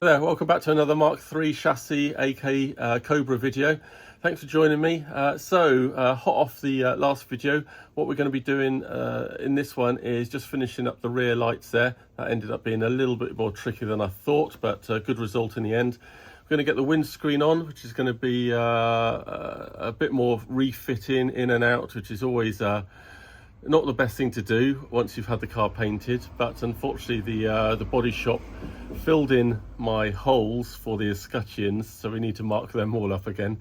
There, welcome back to another Mark III chassis AK Cobra video. Thanks for joining me. Hot off the last video, what we're going to be doing in this one is just finishing up the rear lights there. That ended up being a little bit more tricky than I thought, but a good result in the end. We're going to get the windscreen on, which is going to be a bit more refitting in and out, which is always not the best thing to do once you've had the car painted, but unfortunately the body shop filled in my holes for the escutcheons, so we need to mark them all up again.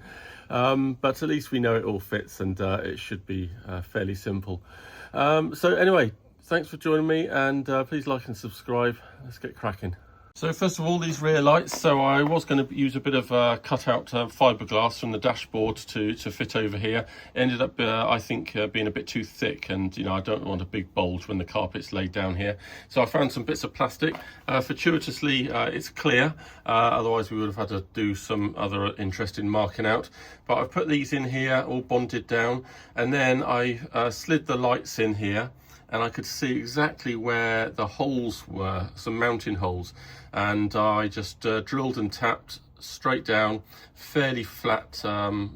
But at least we know it all fits, and it should be fairly simple. So anyway, thanks for joining me, and please like and subscribe. Let's get cracking. So first of all, these rear lights. So I was going to use a bit of cutout fiberglass from the dashboard to fit over here. It ended up, I think, being a bit too thick, and I don't want a big bulge when the carpet's laid down here. So I found some bits of plastic. Fortuitously, it's clear. Otherwise, we would have had to do some other interesting marking out. But I've put these in here, all bonded down, and then I slid the lights in here, and I could see exactly where the holes were, some mounting holes, and I just drilled and tapped straight down, fairly flat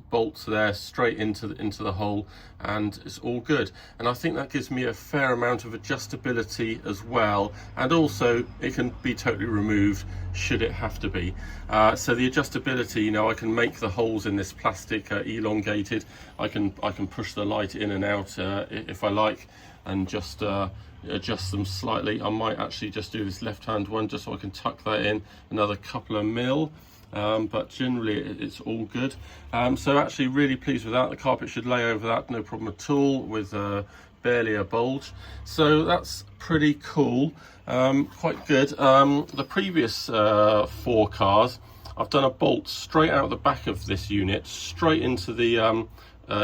bolts there, straight into the hole, and it's all good. And I think that gives me a fair amount of adjustability as well, and also it can be totally removed should it have to be. So the adjustability, I can make the holes in this plastic elongated. I can push the light in and out if I like, and just adjust them slightly. I might actually just do this left hand one just so I can tuck that in another couple of mil, but generally it's all good. So actually really pleased with that. The carpet should lay over that, no problem at all, with barely a bulge. So that's pretty cool, quite good. The previous 4 cars, I've done a bolt straight out the back of this unit, straight into the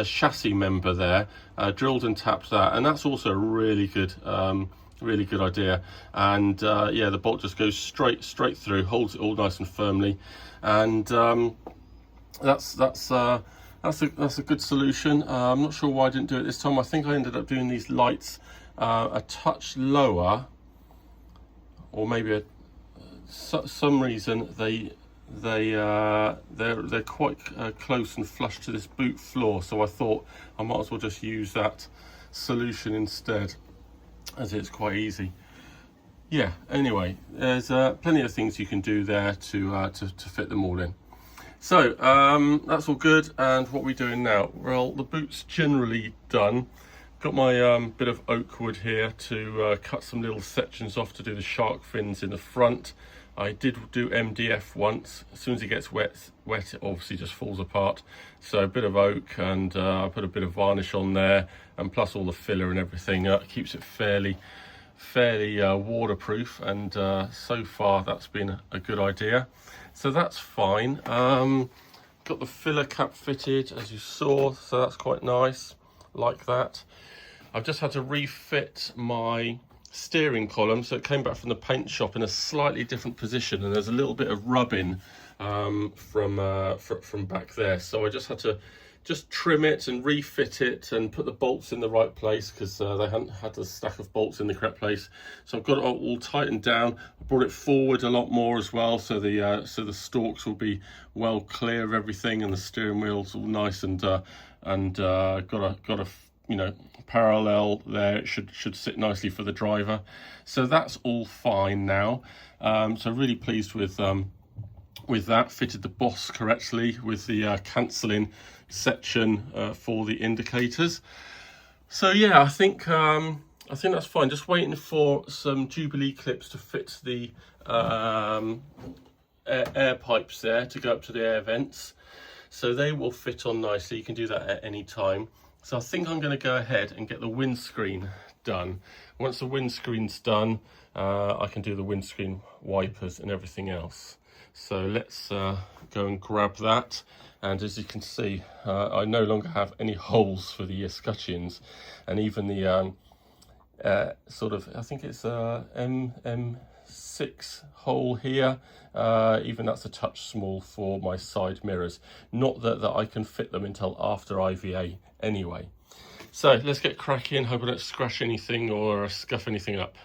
chassis member there, drilled and tapped that, and that's also a really good idea. And yeah, the bolt just goes straight through, holds it all nice and firmly, and that's a good solution. I'm not sure why I didn't do it this time. I think I ended up doing these lights a touch lower, or maybe some reason they're quite close and flush to this boot floor, so I thought I might as well just use that solution instead, as it's quite easy. Yeah, anyway, there's plenty of things you can do there to fit them all in. So that's all good. And what are we doing now? Well, the boot's generally done. Got my bit of oak wood here to cut some little sections off to do the shark fins in the front. I did do MDF once. As soon as it gets wet, it obviously just falls apart. So a bit of oak, and I put a bit of varnish on there, and plus all the filler and everything keeps it fairly waterproof, and so far that's been a good idea. So that's fine. Got the filler cap fitted, as you saw, so that's quite nice, like that. I've just had to refit my steering column, so it came back from the paint shop in a slightly different position, and there's a little bit of rubbing from back there, so I just had to trim it and refit it and put the bolts in the right place, because they hadn't had the stack of bolts in the correct place. So I've got it all tightened down. I brought it forward a lot more as well, so the stalks will be well clear of everything, and the steering wheel's all nice and got a parallel there. It should sit nicely for the driver. So that's all fine now. So really pleased with that. Fitted the boss correctly with the cancelling section for the indicators. So yeah, I think that's fine. Just waiting for some Jubilee clips to fit the air pipes there to go up to the air vents. So they will fit on nicely. You can do that at any time. So I think I'm going to go ahead and get the windscreen done. Once the windscreen's done, I can do the windscreen wipers and everything else. So let's go and grab that. And as you can see, I no longer have any holes for the escutcheons, and even the I think it's M6 hole here, even that's a touch small for my side mirrors. Not that I can fit them until after IVA anyway. So let's get cracking. Hope I don't scratch anything or scuff anything up.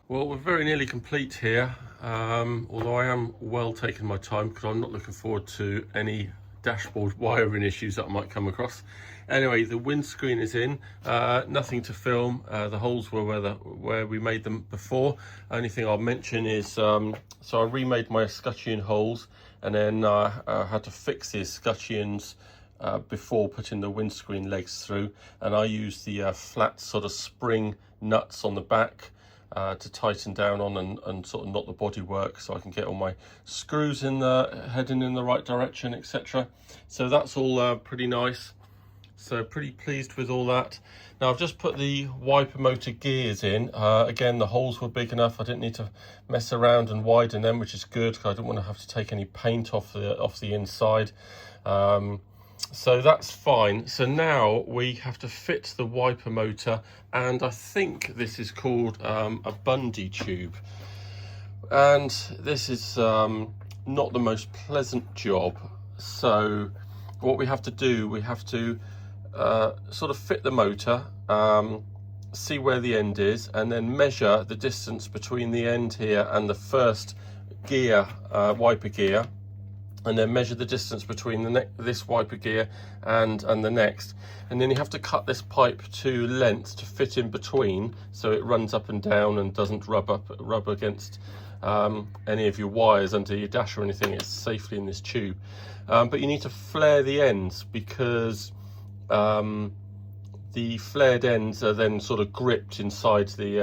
Well, we're very nearly complete here, although I am well taking my time because I'm not looking forward to any dashboard wiring issues that I might come across. Anyway, the windscreen is in, nothing to film. The holes were where we made them before. Only thing I'll mention is, so I remade my escutcheon holes, and then I had to fix the escutcheons before putting the windscreen legs through, and I used the flat sort of spring nuts on the back to tighten down on and sort of knot the bodywork so I can get all my screws heading in the right direction, etc. So that's all pretty nice. So pretty pleased with all that. Now I've just put the wiper motor gears in. Again, the holes were big enough. I didn't need to mess around and widen them, which is good because I didn't want to have to take any paint off the inside. So that's fine. So now we have to fit the wiper motor, and I think this is called a bungee tube. And this is not the most pleasant job. So what we have to do, we have to sort of fit the motor, see where the end is, and then measure the distance between the end here and the first gear, wiper gear, and then measure the distance between this wiper gear and the next. And then you have to cut this pipe to length to fit in between, so it runs up and down and doesn't rub against any of your wires under your dash or anything. It's safely in this tube. But you need to flare the ends because the flared ends are then sort of gripped inside the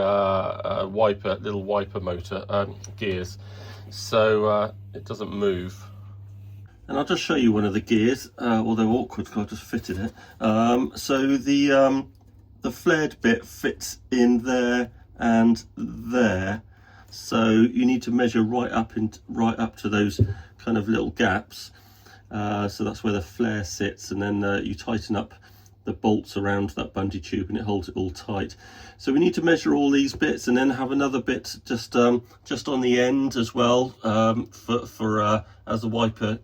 little wiper motor gears, so it doesn't move. And I'll just show you one of the gears, although awkward because I just fitted it. So the flared bit fits in there and there, so you need to measure right up to those kind of little gaps. So that's where the flare sits, and then you tighten up the bolts around that bungee tube and it holds it all tight. So we need to measure all these bits and then have another bit just on the end as well, for as the wiper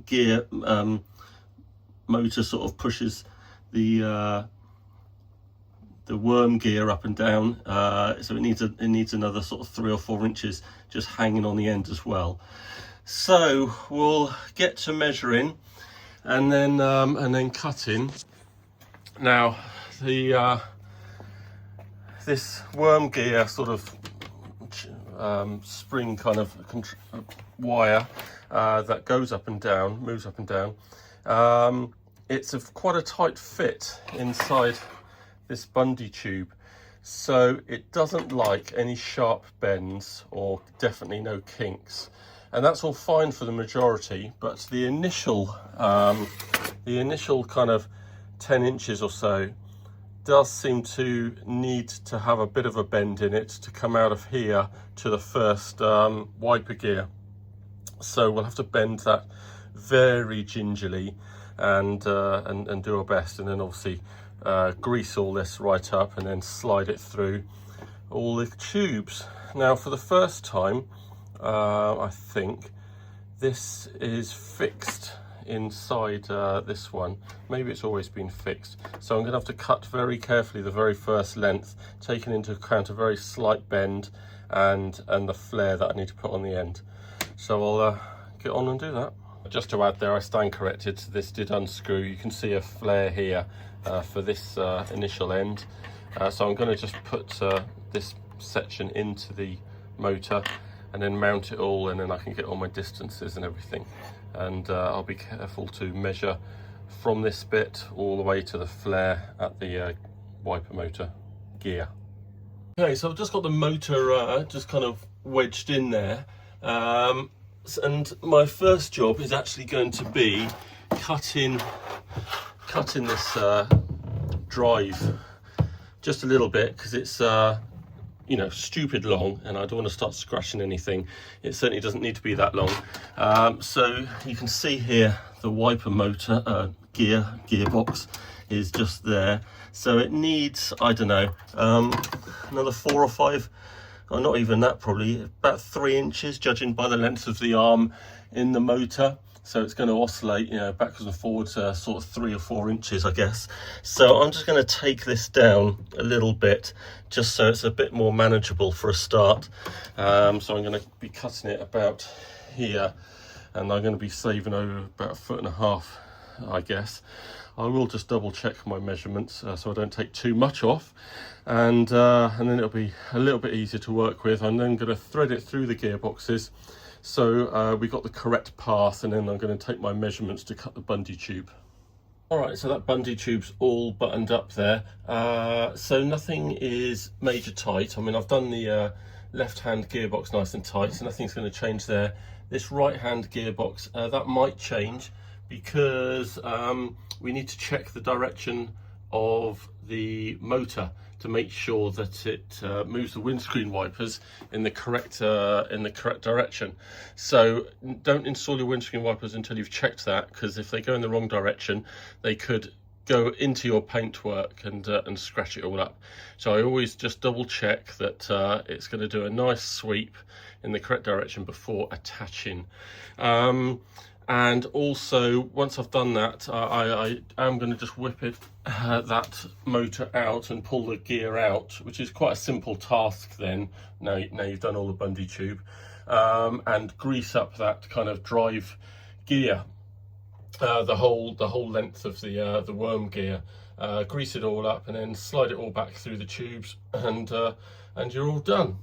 gear motor sort of pushes the worm gear up and down, so it needs another sort of 3 or 4 inches just hanging on the end as well. So we'll get to measuring and then cutting. Now this worm gear sort of spring kind of wire that goes up and down, moves up and down. It's quite a tight fit inside this bungee tube, so it doesn't like any sharp bends or definitely no kinks, and that's all fine for the majority. But the initial kind of 10 inches or so does seem to need to have a bit of a bend in it to come out of here to the first wiper gear. So we'll have to bend that very gingerly and do our best, and then obviously grease all this right up and then slide it through all the tubes. Now for the first time, I think this is fixed inside this one. Maybe it's always been fixed, so I'm gonna have to cut very carefully the very first length, taking into account a very slight bend and the flare that I need to put on the end. So I'll get on and do that. Just to add there, I stand corrected, this did unscrew. You can see a flare here for this initial end, so I'm going to just put this section into the motor and then mount it all, and then I can get all my distances and everything. And I'll be careful to measure from this bit all the way to the flare at the wiper motor gear. Okay, so I've just got the motor just kind of wedged in there, and my first job is actually going to be cutting this drive just a little bit, because it's you know, stupid long, and I don't want to start scratching anything. It certainly doesn't need to be that long. So you can see here the wiper motor gearbox is just there, so it needs, I don't know, another 4 or 5, or not even that, probably about 3 inches, judging by the length of the arm in the motor. so it's going to oscillate, you know, backwards and forwards, sort of 3 or 4 inches, I guess. So I'm just going to take this down a little bit, just so it's a bit more manageable for a start. So I'm going to be cutting it about here, and I'm going to be saving over about 1.5 feet, I guess. I will just double check my measurements so I don't take too much off, and then it'll be a little bit easier to work with. I'm then going to thread it through the gearboxes so we got the correct path, and then I'm going to take my measurements to cut the bungee tube. Alright, so that bungee tube's all buttoned up there, so nothing is major tight. I mean, I've done the left hand gearbox nice and tight, so nothing's going to change there. This right hand gearbox, that might change, because we need to check the direction of the motor to make sure that it moves the windscreen wipers in the correct direction. So don't install your windscreen wipers until you've checked that, because if they go in the wrong direction, they could go into your paintwork and scratch it all up. So I always just double check that it's going to do a nice sweep in the correct direction before attaching. And also, once I've done that, I am going to just whip it, that motor out and pull the gear out, which is quite a simple task then, now you've done all the bungee tube, and grease up that kind of drive gear, the whole length of the worm gear, grease it all up and then slide it all back through the tubes, and you're all done.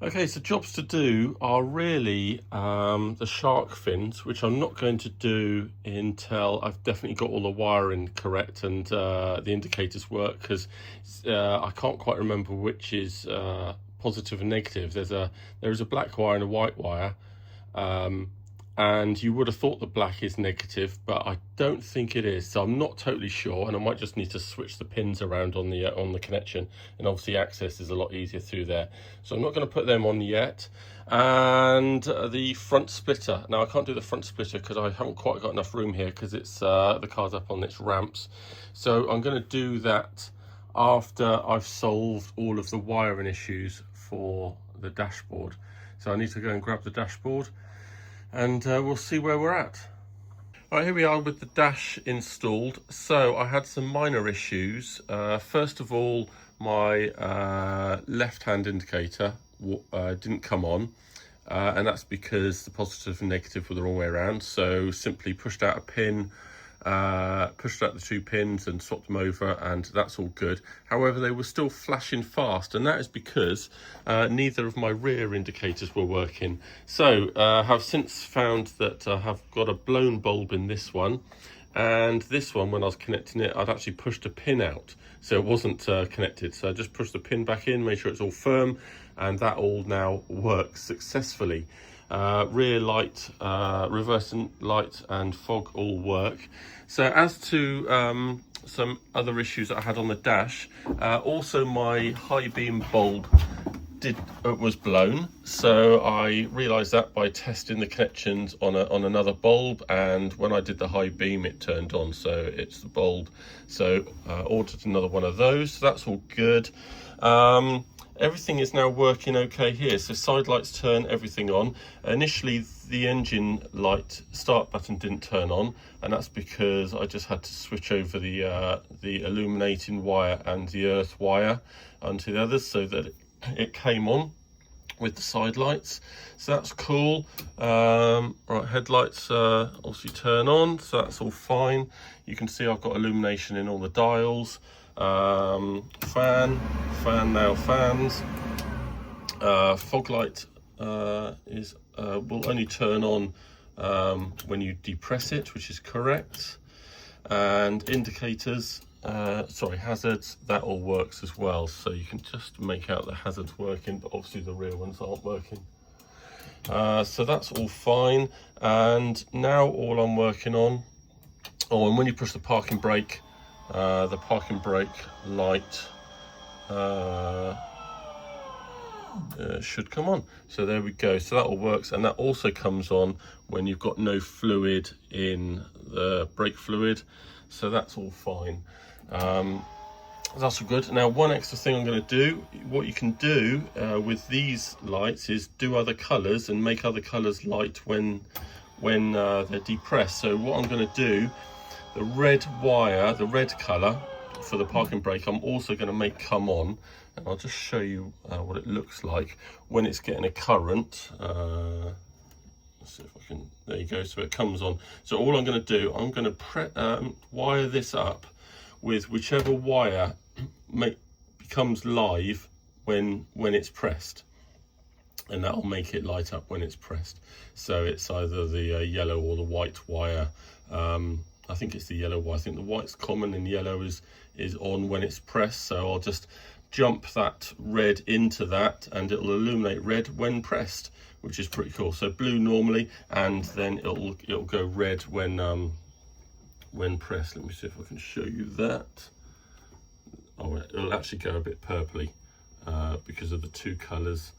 Okay, so jobs to do are really the shark fins, which I'm not going to do until I've definitely got all the wiring correct and the indicators work, because I can't quite remember which is positive and negative. There is a black wire and a white wire, and you would have thought the black is negative, but I don't think it is, so I'm not totally sure, and I might just need to switch the pins around on the connection, and obviously access is a lot easier through there, so I'm not going to put them on yet. And the front splitter, now I can't do the front splitter because I haven't quite got enough room here, because it's the car's up on its ramps, so I'm going to do that after I've solved all of the wiring issues for the dashboard. So I need to go and grab the dashboard, and we'll see where we're at. All right, here we are with the dash installed. So I had some minor issues. First of all, my left-hand indicator didn't come on, and that's because the positive and negative were the wrong way around. So simply pushed out a pin, pushed out the 2 pins and swapped them over, and that's all good. However, they were still flashing fast, and that is because neither of my rear indicators were working. So I have since found that I have got a blown bulb in this one, and this one, when I was connecting it, I'd actually pushed a pin out, so it wasn't connected. So I just pushed the pin back in, made sure it's all firm, and that all now works successfully. Rear light, reverse light and fog all work. So as to some other issues that I had on the dash, also my high beam bulb was blown, so I realized that by testing the connections on another bulb, and when I did the high beam it turned on, so it's the bulb. So ordered another one of those, so that's all good. Everything is now working okay here, so side lights turn, everything on. Initially the engine light start button didn't turn on, and that's because I just had to switch over the illuminating wire and the earth wire onto the others, so that it came on with the side lights, so that's cool. Right, headlights obviously turn on, so that's all fine. You can see I've got illumination in all the dials. Fan now fans. Fog light will only turn on when you depress it, which is correct. And indicators, hazards, that all works as well, so you can just make out the hazards working, but obviously the rear ones aren't working. So that's all fine, and now all I'm working on, and when you push the parking brake light should come on. So there we go, so that all works, and that also comes on when you've got no fluid in the brake fluid, so that's all fine. That's all good. Now, one extra thing I'm going to do, what you can do with these lights is do other colours and make other colours light when when they're depressed. So what I'm going to do, the red wire, the red colour for the parking brake, I'm also going to make come on, and I'll just show you what it looks like when it's getting a current. Let's see if I can, there you go, so it comes on. So all I'm going to do, I'm going to wire this up with whichever wire becomes live when it's pressed, and that'll make it light up when it's pressed. So it's either the yellow or the white wire. I think it's the yellow wire. I think the white's common and yellow is on when it's pressed. So I'll just jump that red into that and it'll illuminate red when pressed, which is pretty cool. So blue normally, and then it'll go red when pressed. Let me see if I can show you that. Oh, it'll actually go a bit purpley because of the two colours,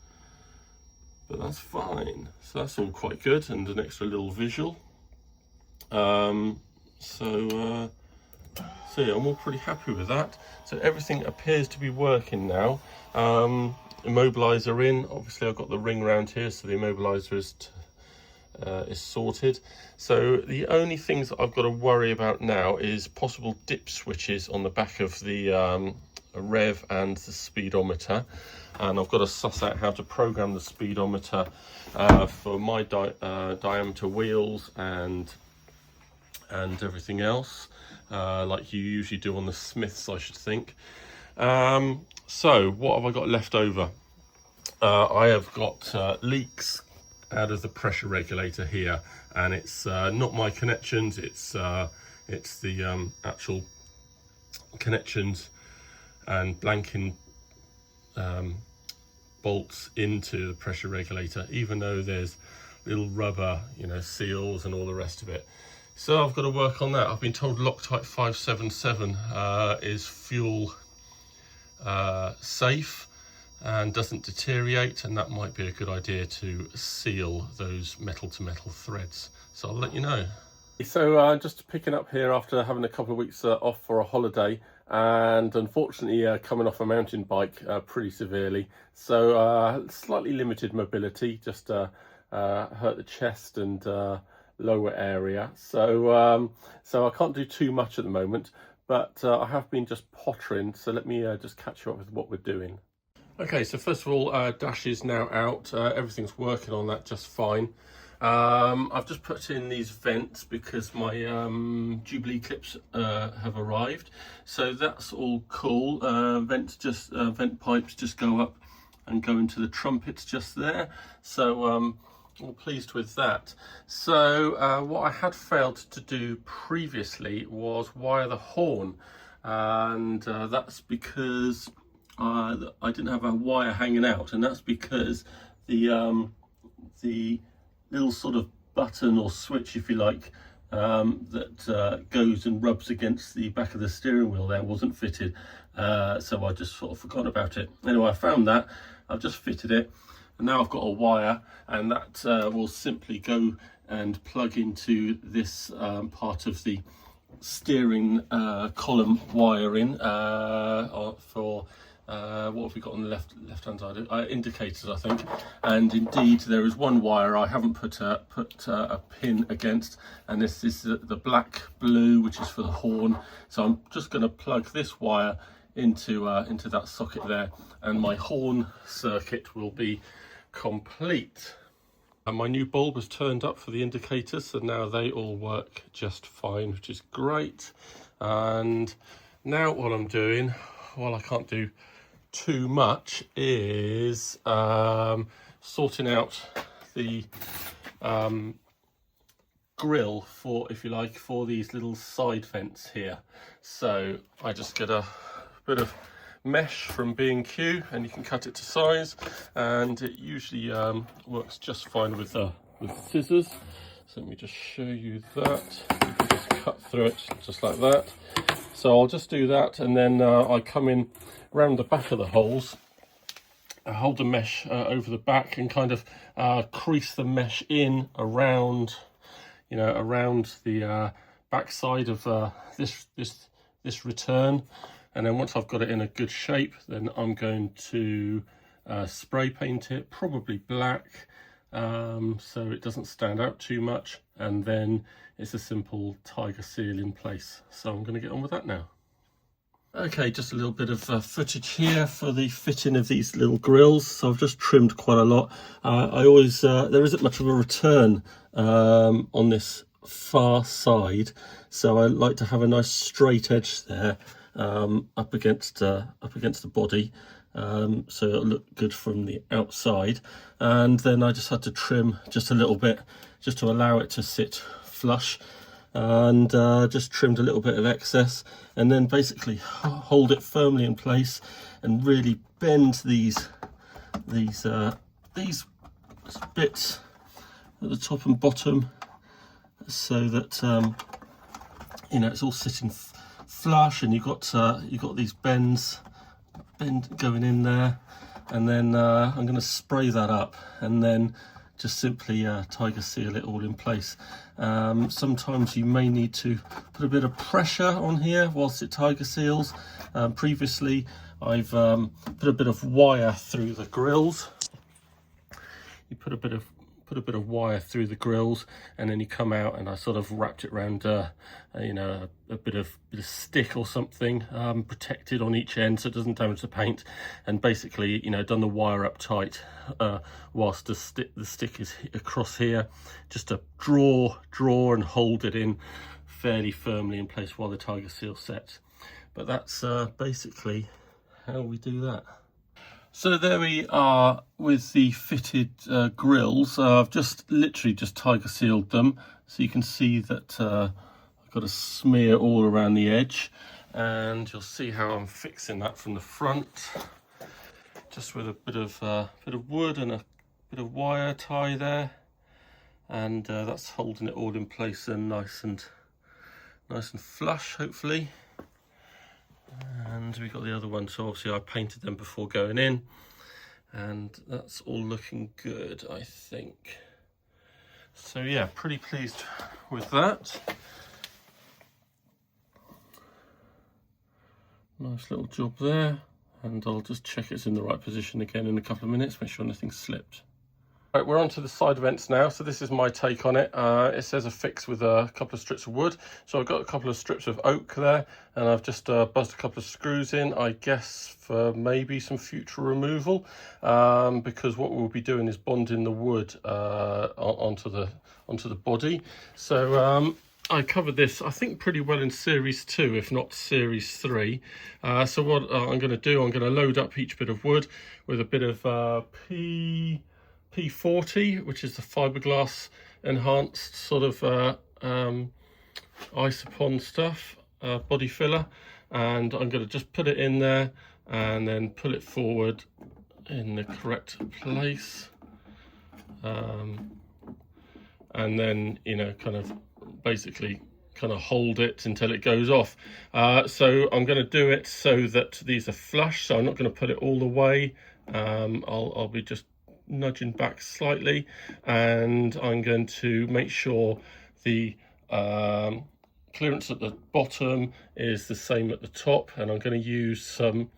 but that's fine. So that's all quite good, and an extra little visual. So yeah, I'm all pretty happy with that. So everything appears to be working now. Immobiliser in, obviously I've got the ring round here, so the immobiliser is sorted. So the only things that I've got to worry about now is possible dip switches on the back of the rev and the speedometer, and I've got to suss out how to program the speedometer for my diameter wheels and everything else, like you usually do on the Smiths, I should think. So what have I got left over? I have got leaks out of the pressure regulator here, and it's not my connections, it's the actual connections and blanking bolts into the pressure regulator, even though there's little rubber, seals and all the rest of it. So I've got to work on that. I've been told Loctite 577 is fuel safe and doesn't deteriorate, and that might be a good idea to seal those metal to metal threads. So I'll let you know. So just picking up here after having a couple of weeks off for a holiday, and unfortunately coming off a mountain bike pretty severely. So slightly limited mobility, just hurt the chest and lower area. So so I can't do too much at the moment, but I have been just pottering. So let me just catch you up with what we're doing. Okay, so first of all, dash is now out. Everything's working on that just fine. I've just put in these vents because my Jubilee clips have arrived, so that's all cool. Vent pipes just go up and go into the trumpets just there. So all pleased with that. So what I had failed to do previously was wire the horn, and that's because I didn't have a wire hanging out, and that's because the little sort of button or switch, if you like, that goes and rubs against the back of the steering wheel there wasn't fitted, so I just sort of forgot about it. Anyway, I found that, I've just fitted it, and now I've got a wire, and that will simply go and plug into this part of the steering column wiring for what have we got on the left hand side? Indicators, I think. And indeed there is one wire I haven't put a pin against, and this is the black blue, which is for the horn. So I'm just going to plug this wire into that socket there, and my horn circuit will be complete. And my new bulb has turned up for the indicators, so now they all work just fine, which is great. And now what I'm doing, while I can't do too much, is sorting out the grill for, if you like, for these little side vents here. So I just get a bit of mesh from B&Q, and you can cut it to size, and it usually works just fine with scissors. So let me just show you that. You can just cut through it just like that. So I'll just do that, and then I come in around the back of the holes, hold the mesh over the back, and kind of crease the mesh in around, around the back side of this return. And then once I've got it in a good shape, then I'm going to spray paint it, probably black, so it doesn't stand out too much. and then it's a simple tiger seal in place. So I'm going to get on with that now. Okay, just a little bit of footage here for the fitting of these little grills. So I've just trimmed quite a lot. I always there isn't much of a return on this far side, so I like to have a nice straight edge there up against the body, so it'll look good from the outside. And then I just had to trim just a little bit just to allow it to sit flush, and just trimmed a little bit of excess, and then basically hold it firmly in place and really bend these bits at the top and bottom, so that you know, it's all sitting flush, and you've got these bend going in there. And then I'm going to spray that up, and then just simply tiger seal it all in place. Sometimes you may need to put a bit of pressure on here whilst it tiger seals. Previously I've put a bit of wire through the grills. You put a bit of wire through the grills, and then you come out, and I sort of wrapped it around you know, a bit of stick or something, protected on each end so it doesn't damage the paint, and basically, you know, done the wire up tight whilst the stick is across here, just to draw and hold it in fairly firmly in place while the tiger seal sets. But that's basically how we do that. So there we are with the fitted grills. I've literally just tiger sealed them, so you can see that I've got a smear all around the edge, and you'll see how I'm fixing that from the front, just with a bit of wood and a bit of wire tie there, and that's holding it all in place and nice and flush, hopefully. And we've got the other one, so obviously I painted them before going in, and that's all looking good, I think. So yeah, pretty pleased with that. Nice little job there, and I'll just check it's in the right position again in a couple of minutes, make sure nothing's slipped. Right, we're on to the side vents now, so this is my take on it. It says affix with a couple of strips of wood, so I've got a couple of strips of oak there, and I've just buzzed a couple of screws in, I guess for maybe some future removal, because what we'll be doing is bonding the wood onto the body. So I covered this, I think, pretty well in Series 2, if not Series 3. So what I'm going to do, I'm going to load up each bit of wood with a bit of P40, which is the fiberglass enhanced sort of isopon stuff, body filler, and I'm going to just put it in there and then pull it forward in the correct place, and then, you know, kind of basically kind of hold it until it goes off. So I'm going to do it so that these are flush, so I'm not going to put it all the way. I'll be just nudging back slightly, and I'm going to make sure the clearance at the bottom is the same at the top, and I'm going to use some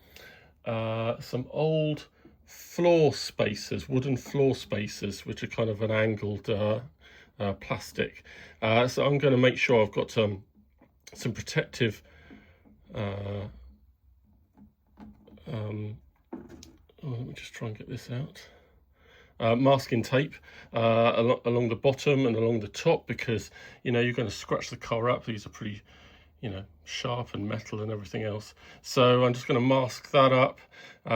old floor spacers, wooden floor spacers, which are kind of an angled plastic. So I'm going to make sure I've got some protective let me just try and get this out. Masking tape along the bottom and along the top, because, you know, you're going to scratch the car up. These are pretty, you know, sharp and metal and everything else. So I'm just going to mask that up,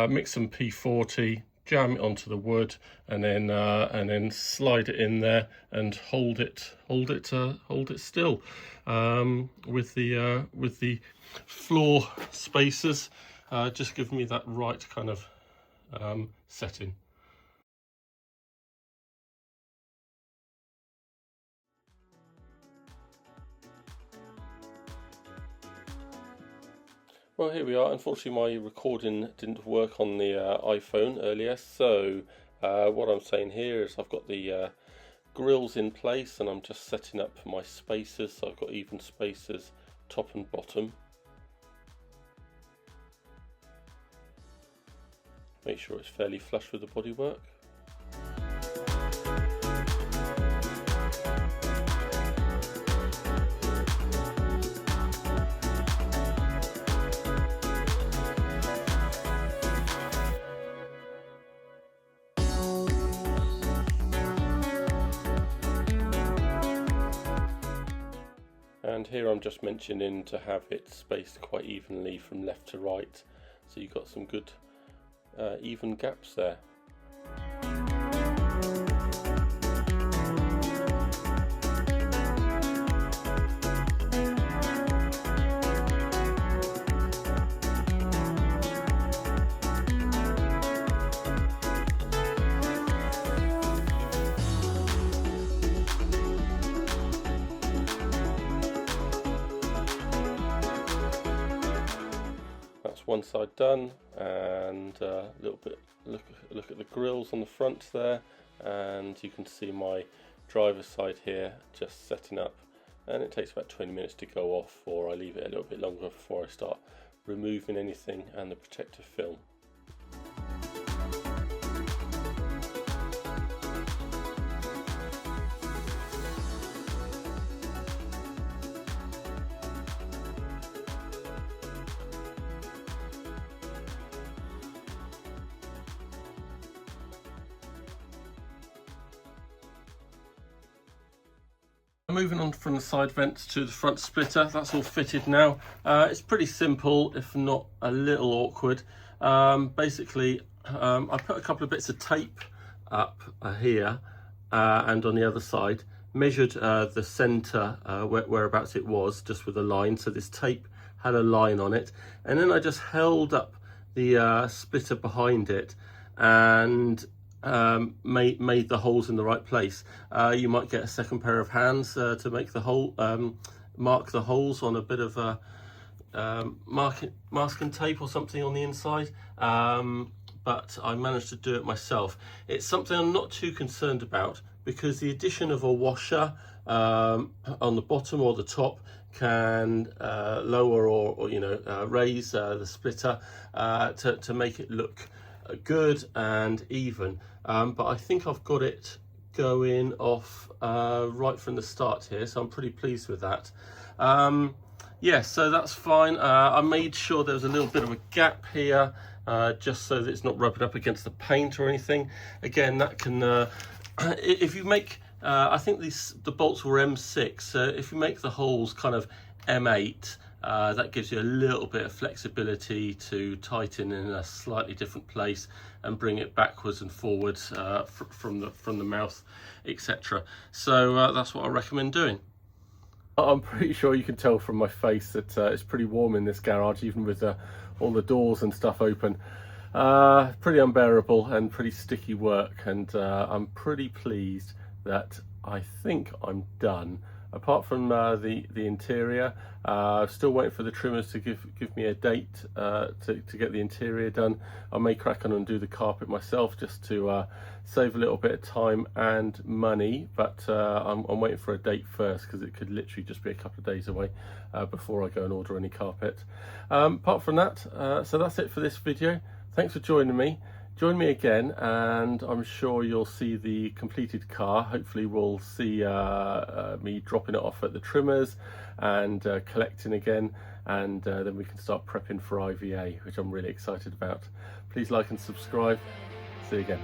mix some P40, jam it onto the wood, and then slide it in there and hold it still with the floor spacers, just give me that right kind of setting. Well, here we are. Unfortunately, my recording didn't work on the iPhone earlier, so what I'm saying here is I've got the grills in place, and I'm just setting up my spacers. So I've got even spacers top and bottom. Make sure it's fairly flush with the bodywork. And here I'm just mentioning to have it spaced quite evenly from left to right, so you've got some good even gaps there. That's one side done, and a little bit look at the grills on the front there, and you can see my driver's side here just setting up, and it takes about 20 minutes to go off, or I leave it a little bit longer before I start removing anything and the protective film. Moving on from the side vents to the front splitter, that's all fitted now. It's pretty simple, if not a little awkward. Basically, I put a couple of bits of tape up here and on the other side, measured the centre whereabouts it was, just with a line, so this tape had a line on it, and then I just held up the splitter behind it and made the holes in the right place. You might get a second pair of hands to make the hole, mark the holes on a bit of masking tape or something on the inside, but I managed to do it myself. It's something I'm not too concerned about, because the addition of a washer on the bottom or the top can lower or raise the splitter to make it look good and even, but I think I've got it going off right from the start here, so I'm pretty pleased with that. Yeah, so that's fine. I made sure there was a little bit of a gap here, just so that it's not rubbing up against the paint or anything. Again, that can if you make I think the bolts were M6, so if you make the holes kind of M8, that gives you a little bit of flexibility to tighten in a slightly different place and bring it backwards and forwards from the mouth, etc. So that's what I recommend doing. I'm pretty sure you can tell from my face that it's pretty warm in this garage, even with all the doors and stuff open. Pretty unbearable and pretty sticky work, and I'm pretty pleased that I think I'm done. Apart from the interior, still waiting for the trimmers to give me a date to get the interior done. I may crack on and do the carpet myself, just to save a little bit of time and money, but I'm waiting for a date first, because it could literally just be a couple of days away before I go and order any carpet. Apart from that, so that's it for this video. Thanks for joining me. Join me again, and I'm sure you'll see the completed car. Hopefully we'll see me dropping it off at the trimmers and collecting again, and then we can start prepping for IVA, which I'm really excited about. Please like and subscribe. See you again.